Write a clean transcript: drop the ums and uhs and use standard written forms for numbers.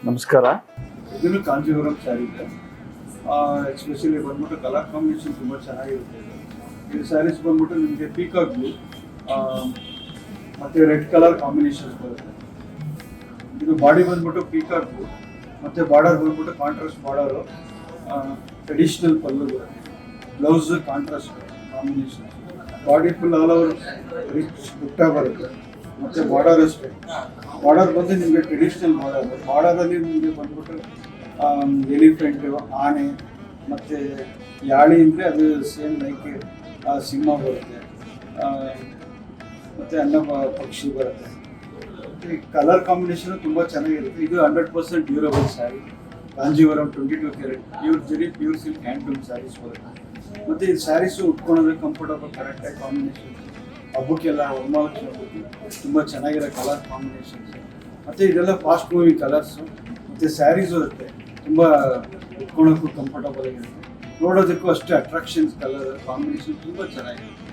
ನಮಸ್ಕಾರ. ಇದನ್ನು ಕಾಂಜೀವರಂ ಸ್ಯಾರಿ ಇದೆ. ಎಸ್ಪೆಷಲಿ ಬಂದ್ಬಿಟ್ಟು ಕಲರ್ ಕಾಂಬಿನೇಷನ್ ತುಂಬ ಚೆನ್ನಾಗಿರುತ್ತೆ. ಇದು ಸ್ಯಾರೀಸ್ ಬಂದ್ಬಿಟ್ಟು ನಿಮಗೆ ಪೀಕಾಕ್ ಬ್ಲೂ ಮತ್ತು ರೆಡ್ ಕಲರ್ ಕಾಂಬಿನೇಷನ್ಸ್ ಬರುತ್ತೆ. ಇದು ಬಾಡಿ ಬಂದ್ಬಿಟ್ಟು ಪೀಕಾಕ್ ಬ್ಲೂ ಮತ್ತು ಬಾರ್ಡರ್ ಬಂದ್ಬಿಟ್ಟು ಕಾಂಟ್ರಾಸ್ಟ್ ಬಾರ್ಡರು, ಟ್ರೆಡಿಷ್ನಲ್ ಪಲ್ಲು ಬರುತ್ತೆ. Blouse contrast combination, body full all over rich ಬುಟ್ಟ ಬರುತ್ತೆ. ಮತ್ತು ಬಾರ್ಡರ್ ಅಷ್ಟೇ, ಬಾರ್ಡರ್ ಬಂದು ನಿಮಗೆ ಟ್ರೆಡಿಷ್ನಲ್ ಬಾರ್ಡರಲ್ಲಿ ನಿಮಗೆ ಬಂದ್ಬಿಟ್ಟು ಎಲಿಫೆಂಟು, ಆನೆ ಮತ್ತು ಯಾಳಿ ಅಂದರೆ ಅದು ಸೇಮ್ ಲೈಕ್ ಸಿಂಹ ಬರುತ್ತೆ, ಮತ್ತು ಅನ್ನ ಪಕ್ಷಿ ಬರುತ್ತೆ. ಮತ್ತು ಕಲರ್ ಕಾಂಬಿನೇಷನು ತುಂಬ ಚೆನ್ನಾಗಿರುತ್ತೆ. ಇದು 100% durable sari. Kanjeevaram 22 carat pure zari pure silk handloom saris ಬರುತ್ತೆ. ಮತ್ತು ಈ ಸ್ಯಾರೀಸು ಉಟ್ಕೊಳ್ಳೋದಕ್ಕೆ ಕಂಫರ್ಟಬಲ್, ಕರೆಕ್ಟಾಗಿ ಕಾಂಬಿನೇಷನ್, ಹಬ್ಬಕ್ಕೆಲ್ಲ ವರಮಹಾಲಕ್ಷ್ಮಿ ಹಬ್ಬಕ್ಕೆ ತುಂಬ ಚೆನ್ನಾಗಿರೋ ಕಲರ್ ಕಾಂಬಿನೇಷನ್ಸ್. ಮತ್ತು ಇದೆಲ್ಲ ಫಾಸ್ಟ್ ಮೂವಿಂಗ್ ಕಲರ್ಸು. ಮತ್ತು ಸ್ಯಾರೀಸು ಇರುತ್ತೆ, ತುಂಬ ಉಟ್ಕೊಳ್ಳೋಕ್ಕೂ ಕಂಫರ್ಟಬಲ್ ಆಗಿರುತ್ತೆ, ನೋಡೋದಕ್ಕೂ ಅಷ್ಟೇ ಅಟ್ರಾಕ್ಷನ್ಸ್. ಕಲರ್ ಕಾಂಬಿನೇಷನ್ ತುಂಬ ಚೆನ್ನಾಗಿರುತ್ತೆ.